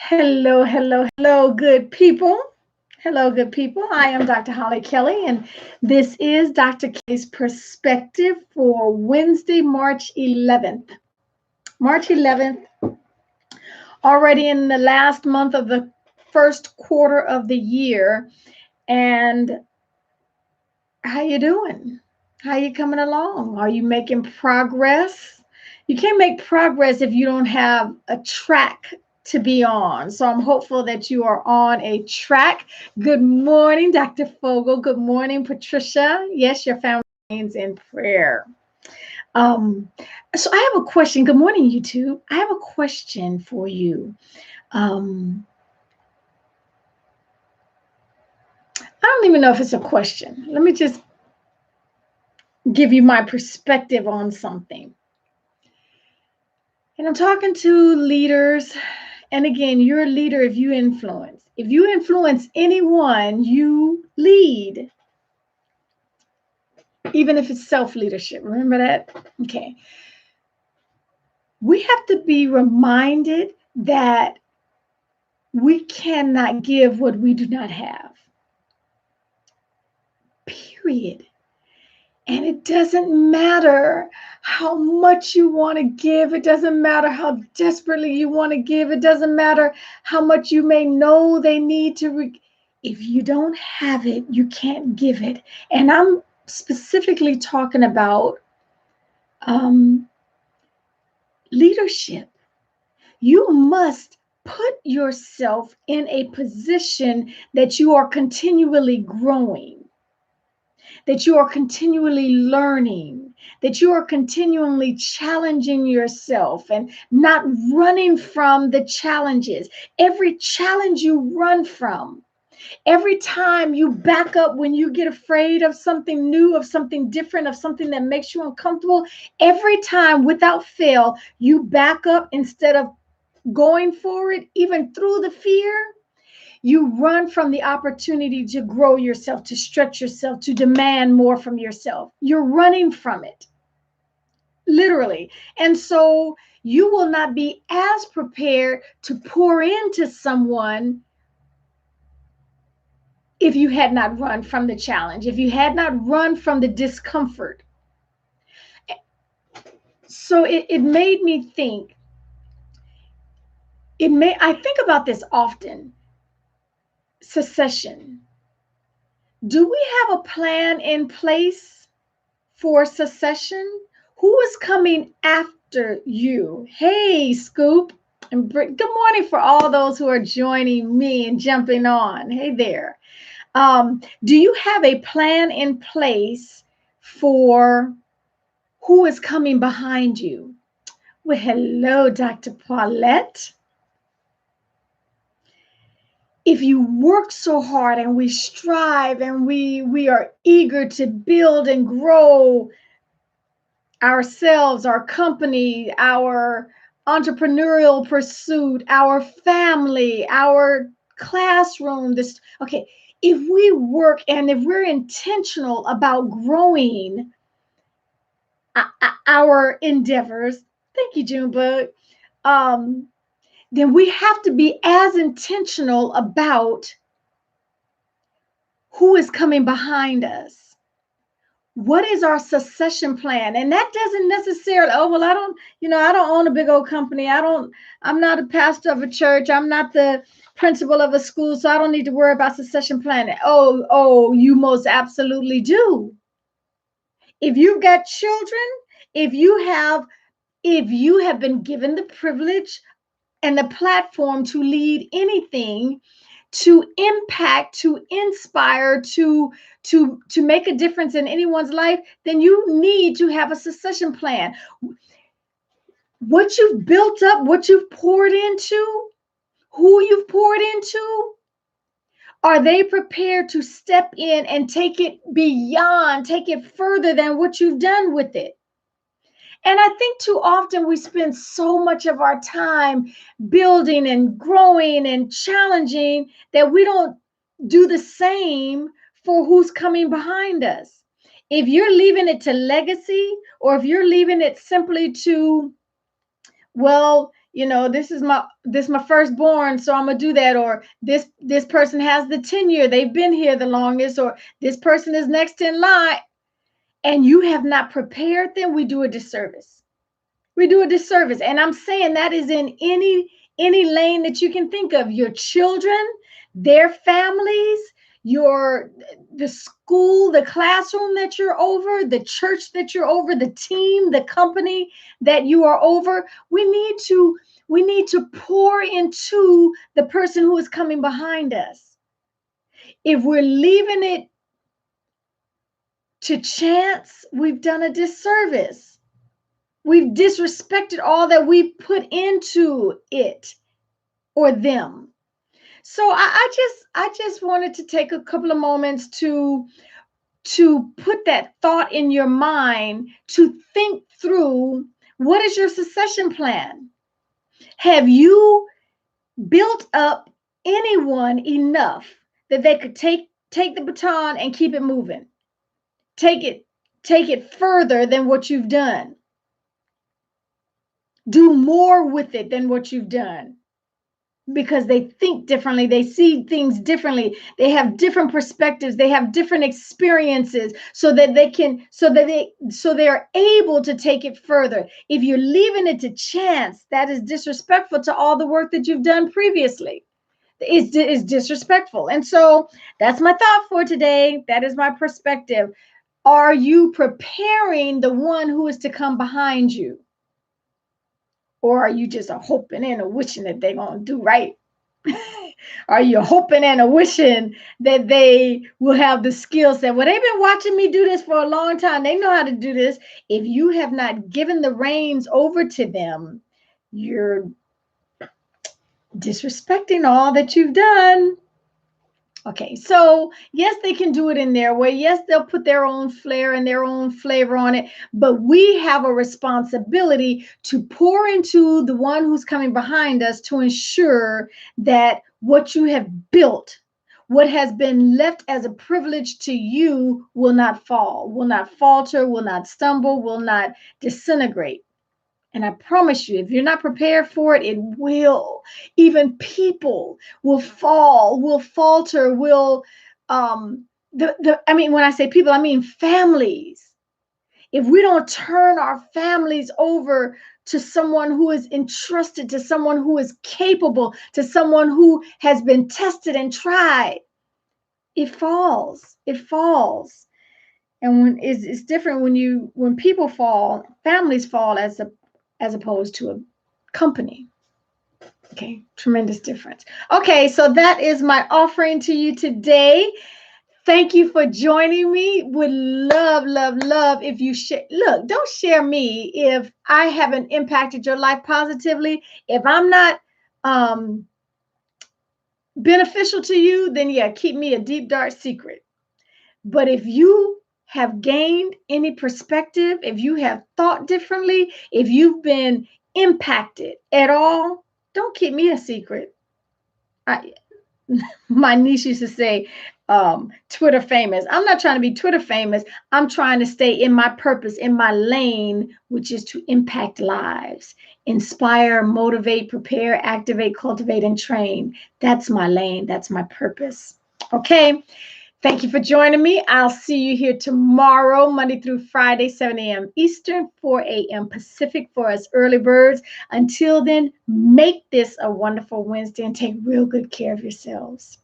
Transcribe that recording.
Hello, hello, hello, good people. Hello, good people. I am Dr. Hollie Kelly, and this is Dr. Kelly's perspective for Wednesday, March 11th. March 11th, already in the last month of the first quarter of the year. And how you doing? How you coming along? Are you making progress? You can't make progress if you don't have a track to be on. So I'm hopeful that you are on a track. Good morning, Dr. Fogel. Good morning, Patricia. Yes, your family remains in prayer. Um, so I have a question. Good morning, YouTube. I have a question for you. Um, I don't even know if it's a question. Let me just give you my perspective on something. And I'm talking to leaders. And again, you're a leader if you influence. If you influence anyone, you lead, even if it's self leadership. Remember that? Okay. We have to be reminded that we cannot give what we do not have. Period. And it doesn't matter how much you want to give. It doesn't matter how desperately you want to give. It doesn't matter how much you may know they need to. If you don't have it, you can't give it. And I'm specifically talking about um, leadership. You must put yourself in a position that you are continually growing, that you are continually learning, that you are continually challenging yourself and not running from the challenges. Every challenge you run from, every time you back up when you get afraid of something new, of something different, of something that makes you uncomfortable, every time without fail, you back up instead of going forward, even through the fear. You run from the opportunity to grow yourself, to stretch yourself, to demand more from yourself. You're running from it, literally. And so you will not be as prepared to pour into someone if you had not run from the challenge, if you had not run from the discomfort. So it made me think, I think about this often. Succession. Do we have a plan in place for succession? Who is coming after you? Hey, Scoop. And good morning for all those who are joining me and jumping on. Hey there. Do you have a plan in place for who is coming behind you? Well, hello, Dr. Paulette. If you work so hard and we strive and we are eager to build and grow ourselves, our company, our entrepreneurial pursuit, our family, our classroom, this okay, if we work and if we're intentional about growing our endeavors, thank you, Junebug, um, then we have to be as intentional about who is coming behind us. What is our succession plan? And that doesn't necessarily, oh, well, I don't own a big old company. I'm not a pastor of a church. I'm not the principal of a school, so I don't need to worry about succession planning. Oh, you most absolutely do. If you've got children, if you have been given the privilege and the platform to lead anything, to impact, to inspire, to make a difference in anyone's life, then you need to have a succession plan. What you've built up, what you've poured into, who you've poured into, are they prepared to step in and take it beyond, take it further than what you've done with it? And I think too often we spend so much of our time building and growing and challenging that we don't do the same for who's coming behind us. If you're leaving it to legacy, or if you're leaving it simply to, well, this is my firstborn, so I'm gonna do that. Or this person has the tenure, they've been here the longest, or this person is next in line, and you have not prepared them, we do a disservice. We do a disservice. And I'm saying that is in any lane that you can think of. Your children, their families, the school, the classroom that you're over, the church that you're over, the team, the company that you are over. We need to pour into the person who is coming behind us. If we're leaving it to chance, we've done a disservice. We've disrespected all that we've put into it or them. So I just wanted to take a couple of moments to put that thought in your mind, to think through, what is your succession plan? Have you built up anyone enough that they could take the baton and keep it moving? Take it further than what you've done. Do more with it than what you've done, because they think differently, they see things differently, they have different perspectives, they have different experiences, so that they are able to take it further. If you're leaving it to chance, that is disrespectful to all the work that you've done previously. It's disrespectful. And so that's my thought for today. That is my perspective. Are you preparing the one who is to come behind you? Or are you just hoping and a wishing that they're going to do right? Are you hoping and a wishing that they will have the skill set? Well, they've been watching me do this for a long time. They know how to do this. If you have not given the reins over to them, you're disrespecting all that you've done. Okay, so yes, they can do it in their way. Yes, they'll put their own flair and their own flavor on it. But we have a responsibility to pour into the one who's coming behind us to ensure that what you have built, what has been left as a privilege to you, will not fall, will not falter, will not stumble, will not disintegrate. And I promise you, if you're not prepared for it, it will. Even people will fall, will falter, will I mean, when I say people, I mean families. If we don't turn our families over to someone who is entrusted, to someone who is capable, to someone who has been tested and tried, it falls. It falls. And when it's different when people fall, families fall as opposed to a company. Okay, tremendous difference. Okay, so that is my offering to you today. Thank you for joining me. Would love, love, love if you share. Look, don't share me if I haven't impacted your life positively. If I'm not beneficial to you, then yeah, keep me a deep, dark secret. But if you have gained any perspective, if you have thought differently, if you've been impacted at all, don't keep me a secret. My niece used to say, Twitter famous. I'm not trying to be Twitter famous. I'm trying to stay in my purpose, in my lane, which is to impact lives, inspire, motivate, prepare, activate, cultivate, and train. That's my lane. That's my purpose. Okay. Thank you for joining me. I'll see you here tomorrow, Monday through Friday, 7 a.m. Eastern, 4 a.m. Pacific for us early birds. Until then, make this a wonderful Wednesday and take real good care of yourselves.